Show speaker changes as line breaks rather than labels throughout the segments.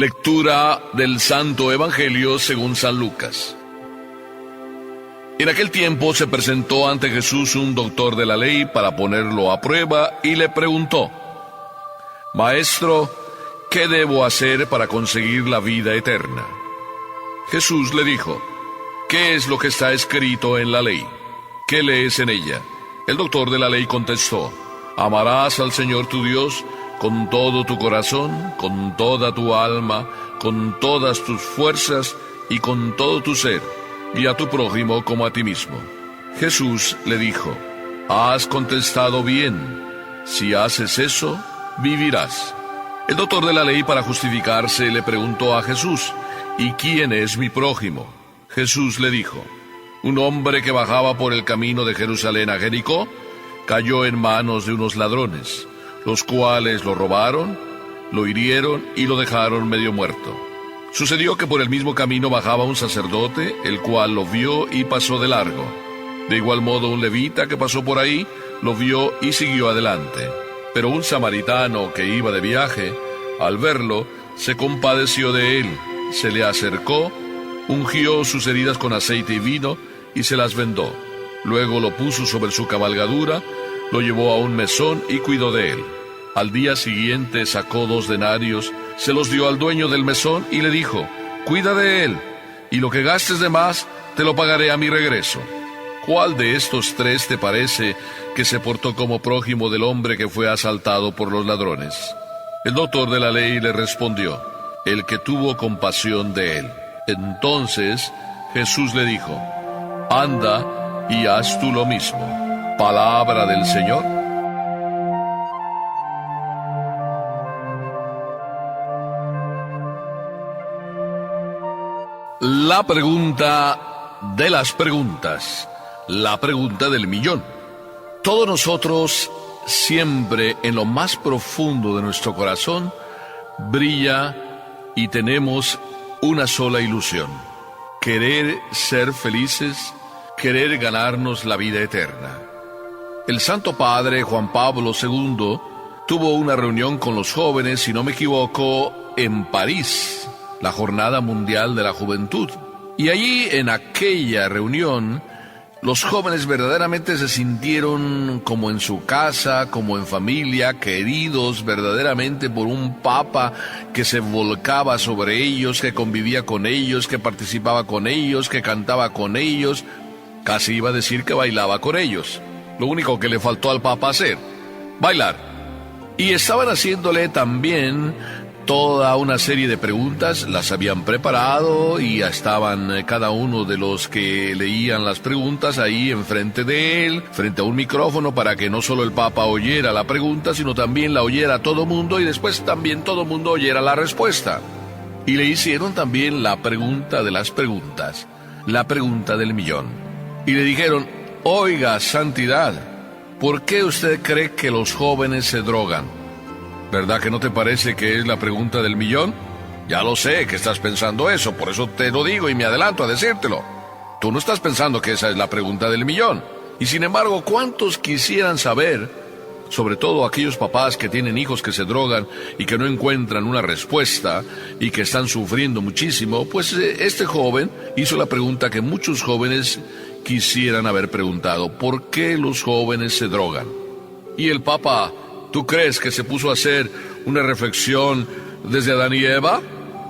Lectura del Santo Evangelio según San Lucas. En aquel tiempo se presentó ante Jesús un doctor de la ley para ponerlo a prueba y le preguntó: Maestro, ¿qué debo hacer para conseguir la vida eterna? Jesús le dijo: ¿Qué es lo que está escrito en la ley? ¿Qué lees en ella? El doctor de la ley contestó: Amarás al Señor tu Dios con todo tu corazón, con toda tu alma, con todas tus fuerzas y con todo tu ser, y a tu prójimo como a ti mismo. Jesús le dijo: Has contestado bien. Si haces eso, vivirás. El doctor de la ley, para justificarse, le preguntó a Jesús: ¿Y quién es mi prójimo? Jesús le dijo: Un hombre que bajaba por el camino de Jerusalén a Jericó cayó en manos de unos ladrones, los cuales lo robaron, lo hirieron y lo dejaron medio muerto. Sucedió que por el mismo camino bajaba un sacerdote, el cual lo vio y pasó de largo. De igual modo un levita que pasó por ahí lo vio y siguió adelante. Pero un samaritano que iba de viaje, al verlo, se compadeció de él, se le acercó, ungió sus heridas con aceite y vino y se las vendó. Luego lo puso sobre su cabalgadura, lo llevó a un mesón y cuidó de él. Al día siguiente sacó 2 denarios, se los dio al dueño del mesón y le dijo: Cuida de él, y lo que gastes de más te lo pagaré a mi regreso. ¿Cuál de estos 3 te parece que se portó como prójimo del hombre que fue asaltado por los ladrones? El doctor de la ley le respondió: El que tuvo compasión de él. Entonces Jesús le dijo: Anda y haz tú lo mismo. Palabra del Señor. La pregunta de las preguntas, la pregunta del millón. Todos nosotros, siempre en lo más profundo de nuestro corazón, brilla y tenemos una sola ilusión: querer ser felices, querer ganarnos la vida eterna. El Santo Padre Juan Pablo II tuvo una reunión con los jóvenes, si no me equivoco, en París, la Jornada Mundial de la Juventud. Y allí, en aquella reunión, los jóvenes verdaderamente se sintieron como en su casa, como en familia, queridos verdaderamente por un Papa que se volcaba sobre ellos, que convivía con ellos, que participaba con ellos, que cantaba con ellos, casi iba a decir que bailaba con ellos. Lo único que le faltó al Papa hacer: bailar. Y estaban haciéndole también toda una serie de preguntas, las habían preparado y ya estaban cada uno de los que leían las preguntas ahí enfrente de él, frente a un micrófono, para que no solo el Papa oyera la pregunta, sino también la oyera todo mundo y después también todo mundo oyera la respuesta. Y le hicieron también la pregunta de las preguntas, la pregunta del millón. Y le dijeron: Oiga, Santidad, ¿por qué usted cree que los jóvenes se drogan? ¿Verdad que no te parece que es la pregunta del millón? Ya lo sé que estás pensando eso, por eso te lo digo y me adelanto a decírtelo. Tú no estás pensando que esa es la pregunta del millón. Y sin embargo, ¿cuántos quisieran saber, sobre todo aquellos papás que tienen hijos que se drogan y que no encuentran una respuesta y que están sufriendo muchísimo? Pues este joven hizo la pregunta que muchos jóvenes quisieran haber preguntado: ¿por qué los jóvenes se drogan? Y el Papa, ¿tú crees que se puso a hacer una reflexión desde Adán y Eva?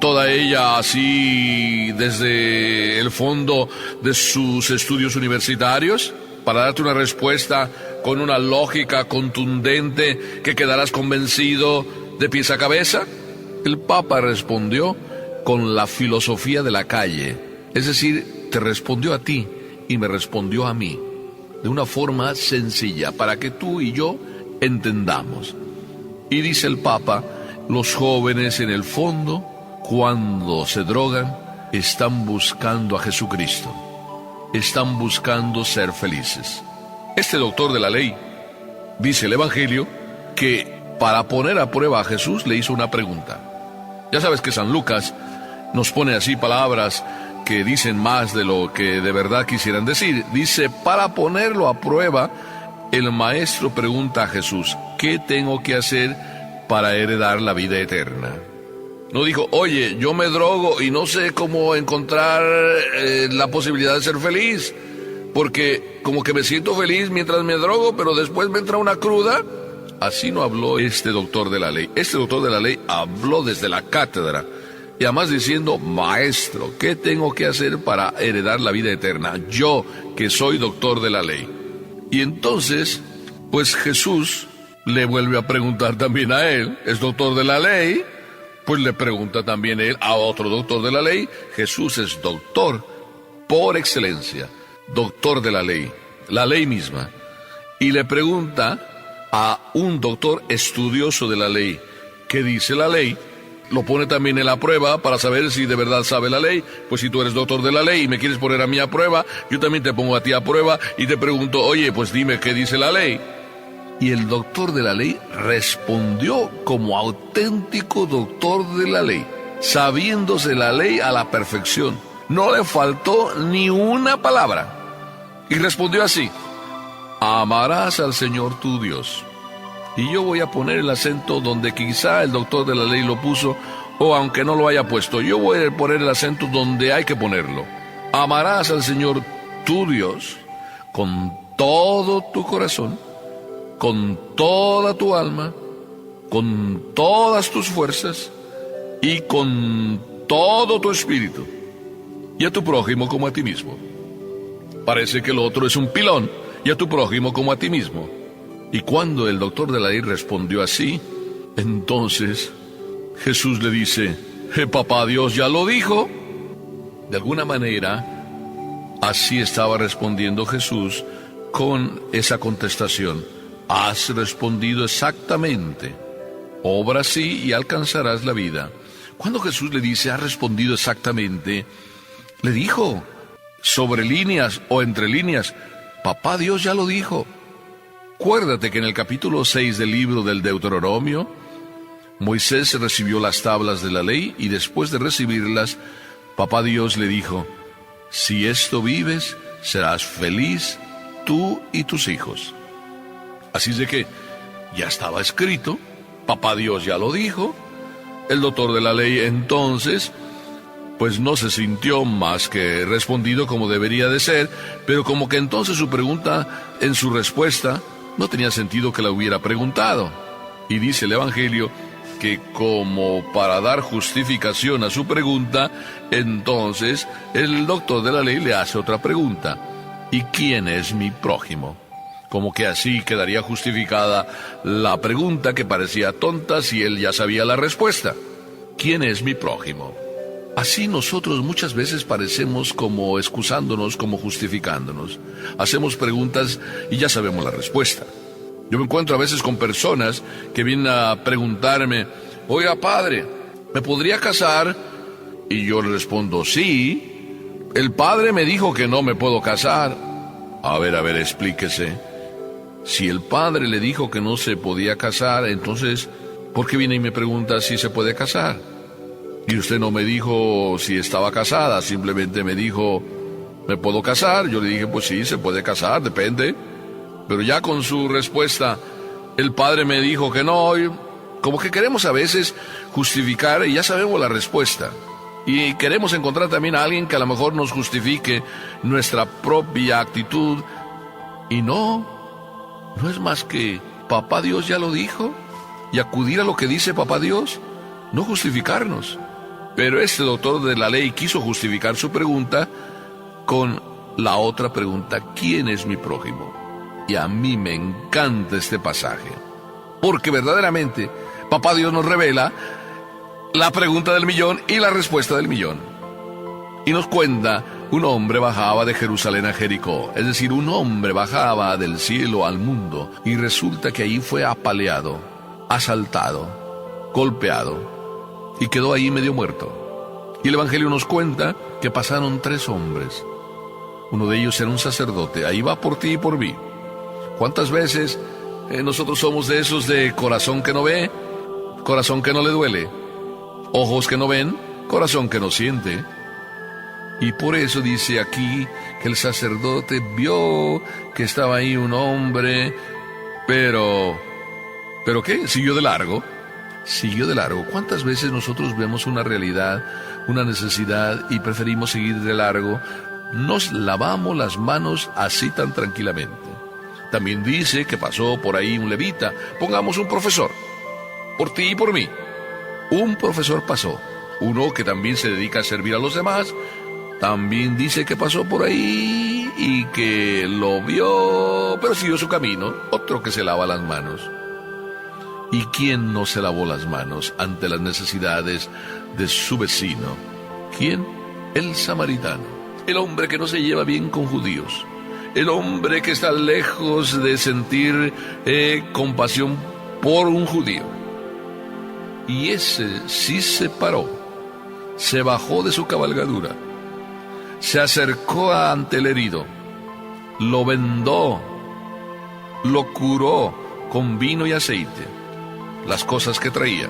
Toda ella así desde el fondo de sus estudios universitarios, para darte una respuesta con una lógica contundente que quedarás convencido de pies a cabeza. El Papa respondió con la filosofía de la calle, es decir, te respondió a ti y me respondió a mí, de una forma sencilla para que tú y yo entendamos. Y dice el Papa: los jóvenes en el fondo, cuando se drogan, están buscando a Jesucristo, están buscando ser felices. Este doctor de la ley, dice el Evangelio, que para poner a prueba a Jesús le hizo una pregunta. Ya sabes que San Lucas nos pone así palabras que dicen más de lo que de verdad quisieran decir. Dice: para ponerlo a prueba, el maestro pregunta a Jesús: ¿qué tengo que hacer para heredar la vida eterna? No dijo, oye, yo me drogo y no sé cómo encontrar la posibilidad de ser feliz, porque como que me siento feliz mientras me drogo, pero después me entra una cruda. Así no habló este doctor de la ley. Este doctor de la ley habló desde la cátedra, y además diciendo, maestro, ¿qué tengo que hacer para heredar la vida eterna? Yo, que soy doctor de la ley. Y entonces, pues Jesús le vuelve a preguntar también a él, es doctor de la ley, pues le pregunta también él a otro doctor de la ley. Jesús es doctor por excelencia, doctor de la ley misma. Y le pregunta a un doctor estudioso de la ley, ¿qué dice la ley? Lo pone también en la prueba para saber si de verdad sabe la ley. Pues si tú eres doctor de la ley y me quieres poner a mí a prueba, yo también te pongo a ti a prueba y te pregunto, oye, pues dime qué dice la ley. Y el doctor de la ley respondió como auténtico doctor de la ley, sabiéndose la ley a la perfección. No le faltó ni una palabra. Y respondió así, amarás al Señor tu Dios. Y yo voy a poner el acento donde quizá el doctor de la ley lo puso, o aunque no lo haya puesto, yo voy a poner el acento donde hay que ponerlo. Amarás al Señor tu Dios con todo tu corazón, con toda tu alma, con todas tus fuerzas y con todo tu espíritu, y a tu prójimo como a ti mismo. Parece que el otro es un pilón, y a tu prójimo como a ti mismo. Y cuando el doctor de la ley respondió así, entonces Jesús le dice, papá Dios ya lo dijo. De alguna manera, así estaba respondiendo Jesús con esa contestación. Has respondido exactamente. Obra así y alcanzarás la vida. Cuando Jesús le dice, has respondido exactamente, le dijo, sobre líneas o entre líneas, papá Dios ya lo dijo. Acuérdate que en el capítulo 6 del libro del Deuteronomio, Moisés recibió las tablas de la ley y después de recibirlas, papá Dios le dijo, si esto vives, serás feliz tú y tus hijos. Así es de que ya estaba escrito, papá Dios ya lo dijo. El doctor de la ley entonces, pues no se sintió más que respondido como debería de ser, pero como que entonces su pregunta, en su respuesta, no tenía sentido que la hubiera preguntado. Y dice el Evangelio que como para dar justificación a su pregunta, entonces el doctor de la ley le hace otra pregunta. ¿Y quién es mi prójimo? Como que así quedaría justificada la pregunta que parecía tonta si él ya sabía la respuesta. ¿Quién es mi prójimo? Así nosotros muchas veces parecemos como excusándonos, como justificándonos. Hacemos preguntas y ya sabemos la respuesta. Yo me encuentro a veces con personas que vienen a preguntarme, oiga padre, ¿me podría casar? Y yo le respondo, sí. El padre me dijo que no me puedo casar. A ver, explíquese. Si el padre le dijo que no se podía casar, entonces, ¿por qué viene y me pregunta si se puede casar? Y usted no me dijo si estaba casada, simplemente me dijo, ¿me puedo casar? Yo le dije, pues sí, se puede casar, depende. Pero ya con su respuesta, el padre me dijo que no, como que queremos a veces justificar y ya sabemos la respuesta. Y queremos encontrar también a alguien que a lo mejor nos justifique nuestra propia actitud. Y no es más que papá Dios ya lo dijo, y acudir a lo que dice papá Dios, no justificarnos. Pero este doctor de la ley quiso justificar su pregunta con la otra pregunta, ¿quién es mi prójimo? Y a mí me encanta este pasaje, porque verdaderamente papá Dios nos revela la pregunta del millón y la respuesta del millón. Y nos cuenta, un hombre bajaba de Jerusalén a Jericó, es decir, un hombre bajaba del cielo al mundo, y resulta que ahí fue apaleado, asaltado, golpeado, y quedó ahí medio muerto. Y el Evangelio nos cuenta que pasaron 3 hombres. Uno de ellos era un sacerdote. Ahí va por ti y por mí. ¿Cuántas veces nosotros somos de esos de corazón que no ve, corazón que no le duele, ojos que no ven, corazón que no siente? Y por eso dice aquí que el sacerdote vio que estaba ahí un hombre, pero ¿qué? Siguió de largo. siguió de largo. ¿Cuántas veces nosotros vemos una realidad, una necesidad y preferimos seguir de largo? Nos lavamos las manos así tan tranquilamente. También dice que pasó por ahí un levita. Pongamos un profesor, por ti y por mí. Un profesor pasó, uno que también se dedica a servir a los demás. También dice que pasó por ahí y que lo vio, pero siguió su camino. Otro que se lava las manos. ¿Y quién no se lavó las manos ante las necesidades de su vecino? ¿Quién? El samaritano. El hombre que no se lleva bien con judíos. El hombre que está lejos de sentir compasión por un judío. Y ese sí se paró. Se bajó de su cabalgadura. Se acercó ante el herido. Lo vendó. Lo curó con vino y aceite. Las cosas que traía.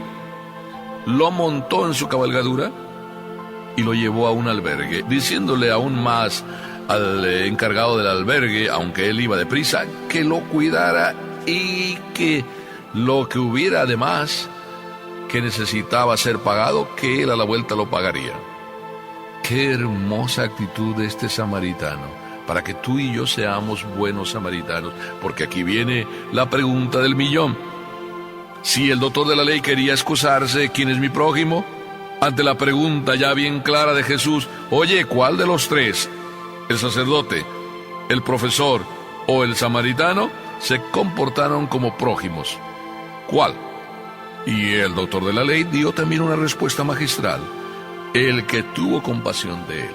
Lo montó en su cabalgadura y lo llevó a un albergue, diciéndole aún más al encargado del albergue, aunque él iba deprisa, que lo cuidara y que lo que hubiera además que necesitaba ser pagado, que él a la vuelta lo pagaría. Qué hermosa actitud de este samaritano, para que tú y yo seamos buenos samaritanos, porque aquí viene la pregunta del millón. Si el doctor de la ley quería excusarse, ¿quién es mi prójimo? Ante la pregunta ya bien clara de Jesús, oye, ¿cuál de los tres, el sacerdote, el profesor o el samaritano, se comportaron como prójimos? ¿Cuál? Y el doctor de la ley dio también una respuesta magistral, el que tuvo compasión de él.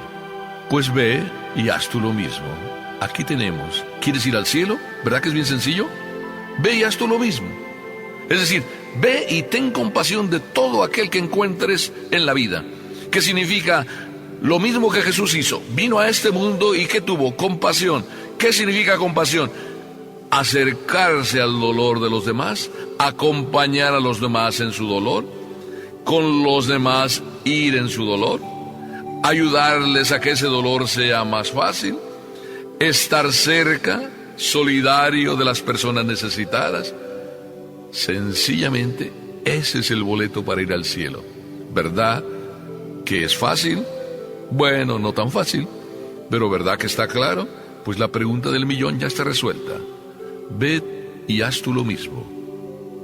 Pues ve y haz tú lo mismo. Aquí tenemos, ¿quieres ir al cielo? ¿Verdad que es bien sencillo? Ve y haz tú lo mismo. Es decir, ve y ten compasión de todo aquel que encuentres en la vida. ¿Qué significa? Lo mismo que Jesús hizo. Vino a este mundo y ¿qué tuvo? Compasión. ¿Qué significa compasión? Acercarse al dolor de los demás, acompañar a los demás en su dolor, con los demás ir en su dolor, ayudarles a que ese dolor sea más fácil, estar cerca, solidario de las personas necesitadas. Sencillamente, ese es el boleto para ir al cielo. ¿Verdad que es fácil? Bueno, no tan fácil, pero ¿verdad que está claro? Pues la pregunta del millón ya está resuelta. Ve y haz tú lo mismo.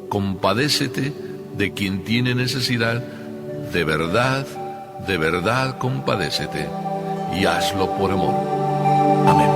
Compadécete de quien tiene necesidad. De verdad compadécete y hazlo por amor. Amén.